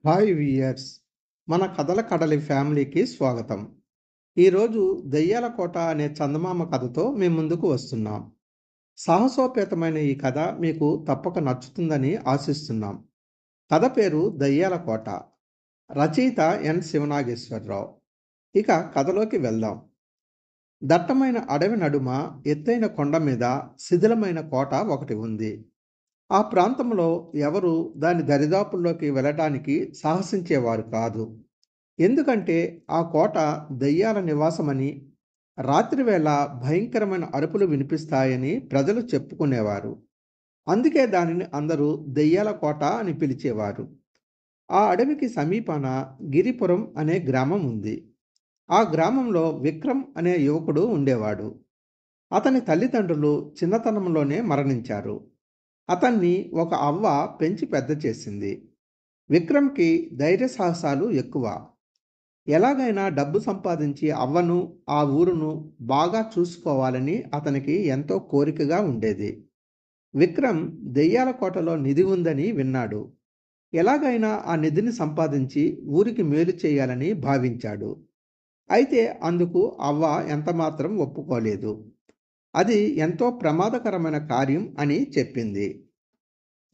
Hi viewers, మన కథల కడలి ఫ్యామిలీకి స్వాగతం. ఈరోజు దెయ్యాల కోట అనే చందమామ కథతో మేము ముందుకు వస్తున్నాం. సాహసోపేతమైన ఈ కథ మీకు తప్పక నచ్చుతుందని ఆశిస్తున్నాం. కథ పేరు దెయ్యాల కోట. రచయిత ఎన్ శివనాగేశ్వరరావు. ఇక కథలోకి వెళ్దాం. దట్టమైన అడవి నడుమ ఎత్తైన కొండ మీద శిథిలమైన కోట ఒకటి ఉంది. ఆ ప్రాంతంలో ఎవరు దాని దరిదాపుల్లోకి వెళ్ళటానికి సాహసించేవారు కాదు. ఎందుకంటే ఆ కోట దెయ్యాల నివాసమని, రాత్రివేళ భయంకరమైన అరుపులు వినిపిస్తాయని ప్రజలు చెప్పుకునేవారు. అందుకే దానిని అందరూ దెయ్యాల కోట అని పిలిచేవారు. ఆ అడవికి సమీపాన గిరిపురం అనే గ్రామం ఉంది. ఆ గ్రామంలో విక్రమ్ అనే యువకుడు ఉండేవాడు. అతని తల్లిదండ్రులు చిన్నతనంలోనే మరణించారు. అతన్ని ఒక అవ్వ పెంచి పెద్ద చేసింది. విక్రమ్‌కి ధైర్య సాహసాలు ఎక్కువ. ఎలాగైనా డబ్బు సంపాదించి అవ్వను, ఆ ఊరును బాగా చూసుకోవాలని అతనికి ఎంతో కోరికగా ఉండేది. విక్రమ్ దెయ్యాల కోటలో నిధి ఉందని విన్నాడు. ఎలాగైనా ఆ నిధిని సంపాదించి ఊరికి మేలు చేయాలని భావించాడు. అయితే అందుకు అవ్వ ఎంతమాత్రం ఒప్పుకోలేదు. అది ఎంతో ప్రమాదకరమైన కార్యం అని చెప్పింది.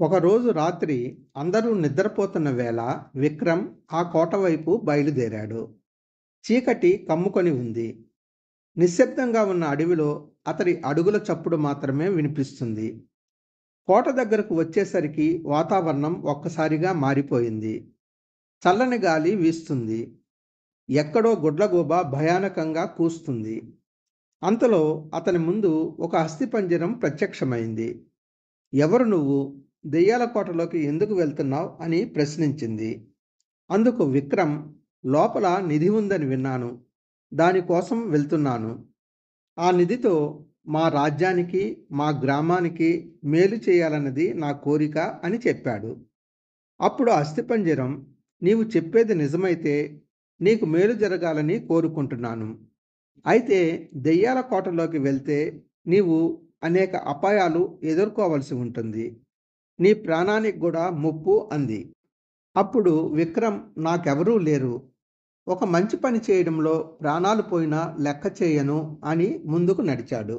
ఒకరోజు రాత్రి అందరూ నిద్రపోతున్న వేళ విక్రమ్ ఆ కోట వైపు బయలుదేరాడు. చీకటి కమ్ముకొని ఉంది. నిశ్శబ్దంగా ఉన్న అడవిలో అతడి అడుగుల చప్పుడు మాత్రమే వినిపిస్తుంది. కోట దగ్గరకు వచ్చేసరికి వాతావరణం ఒక్కసారిగా మారిపోయింది. చల్లని గాలి వీస్తుంది. ఎక్కడో గుడ్లగూబ భయానకంగా కూస్తుంది. అంతలో అతని ముందు ఒక అస్థిపంజరం ప్రత్యక్షమైంది. ఎవరు నువ్వు? దెయ్యాల కోటలోకి ఎందుకు వెళ్తున్నావు అని ప్రశ్నించింది. అందుకు విక్రమ్, లోపల నిధి ఉందని విన్నాను. దానికోసం వెళ్తున్నాను. ఆ నిధితో మా రాజ్యానికి, మా గ్రామానికి మేలు చేయాలన్నది నా కోరిక అని చెప్పాడు. అప్పుడు అస్థిపంజరం, నీవు చెప్పేది నిజమైతే నీకు మేలు జరగాలని కోరుకుంటున్నాను. అయితే దెయ్యాల కోటలోకి వెళ్తే నీవు అనేక అపాయాలు ఎదుర్కోవలసి ఉంటుంది. నీ ప్రాణానికి కూడా ముప్పు అంది. అప్పుడు విక్రమ్, నాకెవరూ లేరు. ఒక మంచి పని చేయడంలో ప్రాణాలు పోయినా లెక్క చేయను అని ముందుకు నడిచాడు.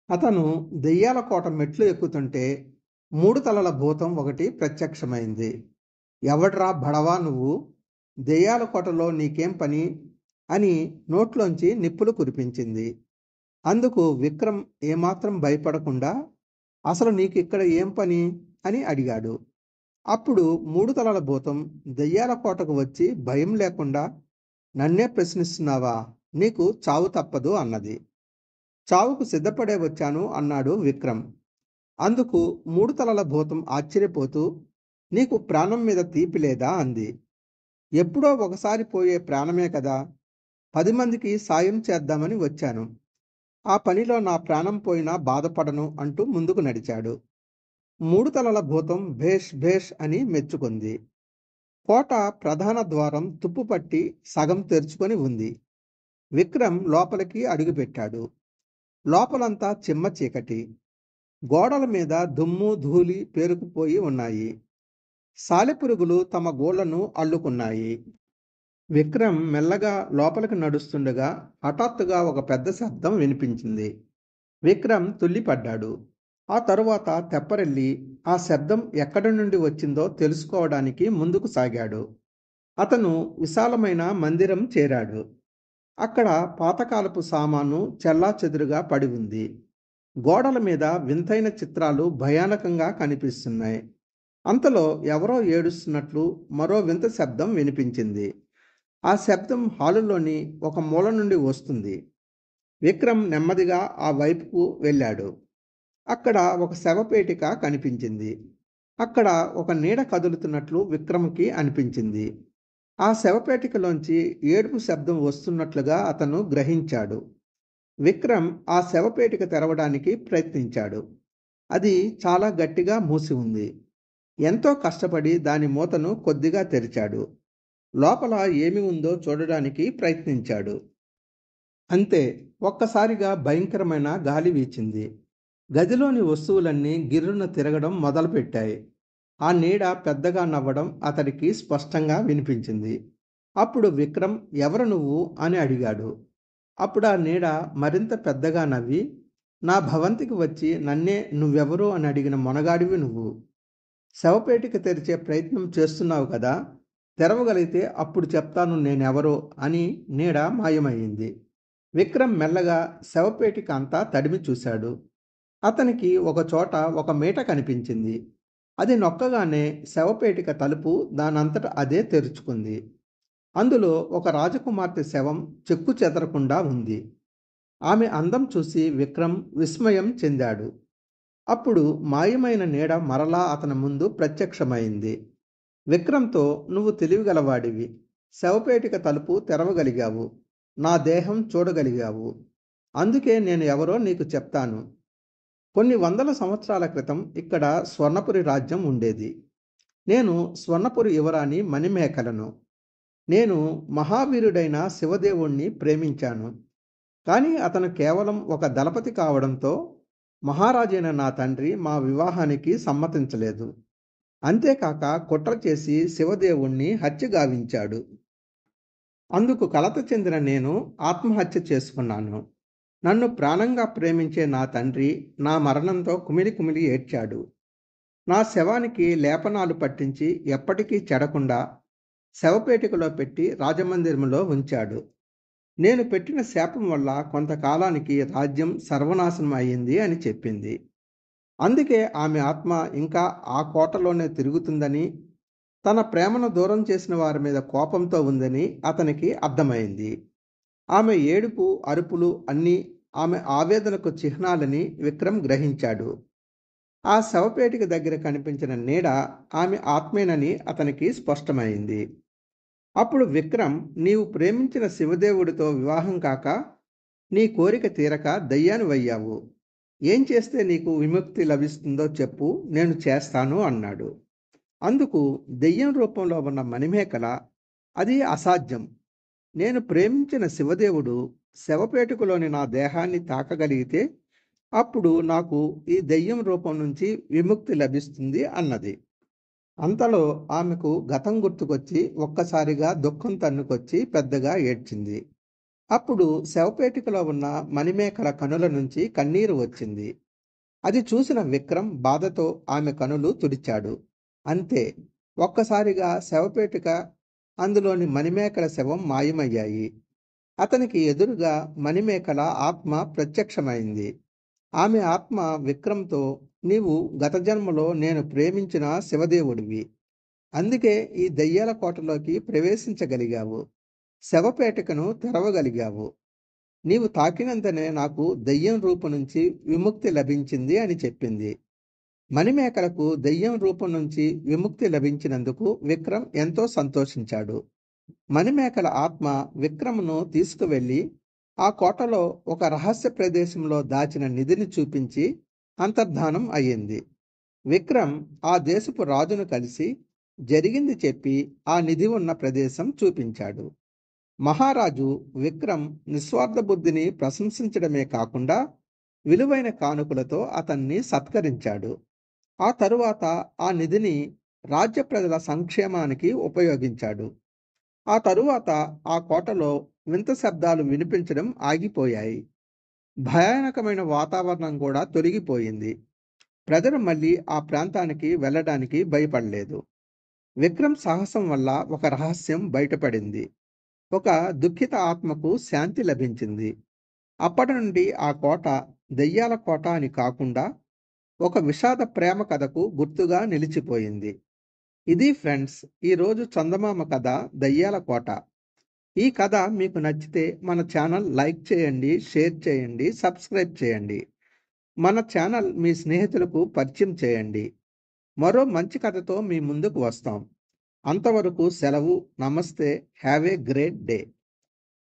అతను దెయ్యాల కోట మెట్లు ఎక్కుతుంటే 3 తలల భూతం ఒకటి ప్రత్యక్షమైంది. ఎవడ్రా బడవా నువ్వు? దెయ్యాల కోటలో నీకేం పని? అని నోట్లోంచి నిప్పులు కురిపించింది. అందుకు విక్రమ్ ఏమాత్రం భయపడకుండా, అసలు నీకిక్కడ ఏం పని అని అడిగాడు. అప్పుడు 3 తలల భూతం, దెయ్యాల కోటకు వచ్చి భయం లేకుండా నన్నే ప్రశ్నిస్తున్నావా? నీకు చావు తప్పదు అన్నది. చావుకు సిద్ధపడే వచ్చాను అన్నాడు విక్రమ్. అందుకు 3 తలల భూతం ఆశ్చర్యపోతూ, నీకు ప్రాణం మీద తీపి లేదా అంది. ఎప్పుడో ఒకసారి పోయే ప్రాణమే కదా. 10 మందికి సాయం చేద్దామని వచ్చాను. ఆ పనిలో నా ప్రాణం పోయినా బాధపడను అంటూ ముందుకు నడిచాడు. 3 తలల భూతం భేష్ భేష్ అని మెచ్చుకుంది. కోట ప్రధాన ద్వారం తుప్పుపట్టి సగం తెరుచుకొని ఉంది. విక్రమ్ లోపలికి అడుగుపెట్టాడు. లోపలంతా చిమ్మ చీకటి. గోడల మీద దుమ్ము ధూళి పేరుకుపోయి ఉన్నాయి. సాలెపురుగులు తమ గూళ్లను అల్లుకున్నాయి. విక్రమ్ మెల్లగా లోపలికి నడుస్తుండగా హఠాత్తుగా ఒక పెద్ద శబ్దం వినిపించింది. విక్రమ్ తుల్లిపడ్డాడు. ఆ తరువాత తెప్పరిల్లి ఆ శబ్దం ఎక్కడి నుండి వచ్చిందో తెలుసుకోవడానికి ముందుకు సాగాడు. అతను విశాలమైన మందిరం చేరాడు. అక్కడ పాతకాలపు సామాను చెల్లాచెదురుగా పడి ఉంది. గోడల మీద వింతైన చిత్రాలు భయానకంగా కనిపిస్తున్నాయి. అంతలో ఎవరో ఏడుస్తున్నట్లు మరో వింత శబ్దం వినిపించింది. ఆ శబ్దం హాలులోని ఒక మూల నుండి వస్తుంది. విక్రమ్ నెమ్మదిగా ఆ వైపుకు వెళ్ళాడు. అక్కడ ఒక శవపేటిక కనిపించింది. అక్కడ ఒక నీడ కదులుతున్నట్లు విక్రమ్‌కి అనిపించింది. ఆ శవపేటికలోంచి ఏడుపు శబ్దం వస్తున్నట్లుగా అతను గ్రహించాడు. విక్రమ్ ఆ శవపేటిక తెరవడానికి ప్రయత్నించాడు. అది చాలా గట్టిగా మూసి ఉంది. ఎంతో కష్టపడి దాని మూతను కొద్దిగా తెరిచాడు. లోపల ఏమి ఉందో చూడడానికి ప్రయత్నించాడు. అంతే, ఒక్కసారిగా భయంకరమైన గాలి వీచింది. గదిలోని వస్తువులన్నీ గిర్రున తిరగడం మొదలుపెట్టాయి. ఆ నీడ పెద్దగా నవ్వడం అతడికి స్పష్టంగా వినిపించింది. అప్పుడు విక్రమ్, ఎవరు నువ్వు అని అడిగాడు. అప్పుడు ఆ నీడ మరింత పెద్దగా నవ్వి, నా భవంతికి వచ్చి నన్నే నువ్వెవరు అని అడిగిన మొనగాడివి నువ్వు. శవపేటిక తెరిచే ప్రయత్నం చేస్తున్నావు కదా, తెరవగలిగితే అప్పుడు చెప్తాను నేనెవరో అని నీడ మాయమయ్యింది. విక్రమ్ మెల్లగా శవపేటిక అంతా తడిమి చూశాడు. అతనికి ఒకచోట ఒక మీట కనిపించింది. అది నొక్కగానే శవపేటిక తలుపు దానంతట అదే తెరుచుకుంది. అందులో ఒక రాజకుమార్తె శవం చెక్కు చెదరకుండా ఉంది. ఆమె అందం చూసి విక్రమ్ విస్మయం చెందాడు. అప్పుడు మాయమైన నీడ మరలా అతని ముందు ప్రత్యక్షమైంది. విక్రమ్‌తో, నువ్వు తెలివిగలవాడివి. శవపేటిక తలుపు తెరవగలిగావు. నా దేహం చూడగలిగావు. అందుకే నేను ఎవరో నీకు చెప్తాను. కొన్ని వందల సంవత్సరాల క్రితం ఇక్కడ స్వర్ణపురి రాజ్యం ఉండేది. నేను స్వర్ణపురి యువరాణి మణిమేఖలను. నేను మహావీరుడైన శివదేవుణ్ణి ప్రేమించాను. కానీ అతను కేవలం ఒక దళపతి కావడంతో మహారాజైన నా తండ్రి మా వివాహానికి సమ్మతించలేదు. అంతేకాక కుట్ర చేసి శివదేవుణ్ణి హత్యగావించాడు. అందుకు కలత చెందిన నేను ఆత్మహత్య చేసుకున్నాను. నన్ను ప్రాణంగా ప్రేమించే నా తండ్రి నా మరణంతో కుమిలి కుమిలి ఏడ్చాడు. నా శవానికి లేపనాలు పట్టించి ఎప్పటికీ చెడకుండా శవపేటికలో పెట్టి రాజమందిరంలో ఉంచాడు. నేను పెట్టిన శాపం వల్ల కొంతకాలానికి రాజ్యం సర్వనాశనం అయింది అని చెప్పింది. అందుకే ఆమె ఆత్మ ఇంకా ఆ కోటలోనే తిరుగుతుందని, తన ప్రేమను దూరం చేసిన వారి మీద కోపంతో ఉందని అతనికి అర్థమైంది. ఆమె ఏడుపు, అరుపులు అన్నీ ఆమె ఆవేదనకు చిహ్నాలని విక్రమ్ గ్రహించాడు. ఆ శవపేటిక దగ్గర కనిపించిన నీడ ఆమె ఆత్మేనని అతనికి స్పష్టమైంది. అప్పుడు విక్రమ్, నీవు ప్రేమించిన శివదేవుడితో వివాహం కాక నీ కోరిక తీరక దయ్యానివయ్యావు. ఏం చేస్తే నీకు విముక్తి లభిస్తుందో చెప్పు, నేను చేస్తాను అన్నాడు. అందుకు దెయ్యం రూపంలో ఉన్న మణిమేఖల, అది అసాధ్యం. నేను ప్రేమించిన శివదేవుడు శవపేటికలోని నా దేహాన్ని తాకగలిగితే అప్పుడు నాకు ఈ దెయ్యం రూపం నుంచి విముక్తి లభిస్తుంది అన్నది. అంతలో ఆమెకు గతం గుర్తుకొచ్చి ఒక్కసారిగా దుఃఖం తన్నుకొచ్చి పెద్దగా ఏడ్చింది. అప్పుడు శవపేటికలో ఉన్న మణిమేఖల కనుల నుంచి కన్నీరు వచ్చింది. అది చూసిన విక్రమ్ బాధతో ఆమె కనులు తుడిచాడు. అంతే, ఒక్కసారిగా శవపేటిక, అందులోని మణిమేఖల శవం మాయమయ్యాయి. అతనికి ఎదురుగా మణిమేఖల ఆత్మ ప్రత్యక్షమైంది. ఆమె ఆత్మ విక్రమ్‌తో, నీవు గత జన్మలో నేను ప్రేమించిన శివదేవుడివి. అందుకే ఈ దెయ్యాల కోటలోకి ప్రవేశించగలిగావు. శవపేటికను తెరవగలిగావు. నీవు తాకినంతనే నాకు దెయ్యం రూపం నుంచి విముక్తి లభించింది అని చెప్పింది. మణిమేఖలకు దెయ్యం రూపం నుంచి విముక్తి లభించినందుకు విక్రమ్ ఎంతో సంతోషించాడు. మణిమేఖల ఆత్మ విక్రమ్‌ను తీసుకువెళ్ళి ఆ కోటలో ఒక రహస్య ప్రదేశంలో దాచిన నిధిని చూపించి అంతర్ధానం అయ్యింది. విక్రమ్ ఆ దేశపు రాజును కలిసి జరిగింది చెప్పి ఆ నిధి ఉన్న ప్రదేశం చూపించాడు. మహారాజు విక్రమ్ నిస్వార్థ బుద్ధిని ప్రశంసించడమే కాకుండా విలువైన కానుకలతో అతన్ని సత్కరించాడు. ఆ తరువాత ఆ నిధిని రాజ్య ప్రజల సంక్షేమానికి ఉపయోగించాడు. ఆ తరువాత ఆ కోటలో వింత శబ్దాలు వినిపించడం ఆగిపోయాయి. భయానకమైన వాతావరణం కూడా తొలగిపోయింది. ప్రజలు మళ్ళీ ఆ ప్రాంతానికి వెళ్ళడానికి భయపడలేదు. విక్రమ్ సాహసం వల్ల ఒక రహస్యం బయటపడింది. ఒక దుఃఖిత ఆత్మకు శాంతి లభించింది. అప్పటి నుండి ఆ కోట దెయ్యాల కోట అని కాకుండా ఒక విషాద ప్రేమ కథకు గుర్తుగా నిలిచిపోయింది. ఇది ఫ్రెండ్స్, ఈరోజు చందమామ కథ దయ్యాల కోట. ఈ కథ మీకు నచ్చితే మన ఛానల్ లైక్ చేయండి, షేర్ చేయండి, సబ్స్క్రైబ్ చేయండి. మన ఛానల్ మీ స్నేహితులకు పరిచయం చేయండి. మరో మంచి కథతో మీ ముందుకు వస్తాం. అంతవరకు సెలవు. నమస్తే. Have a great day.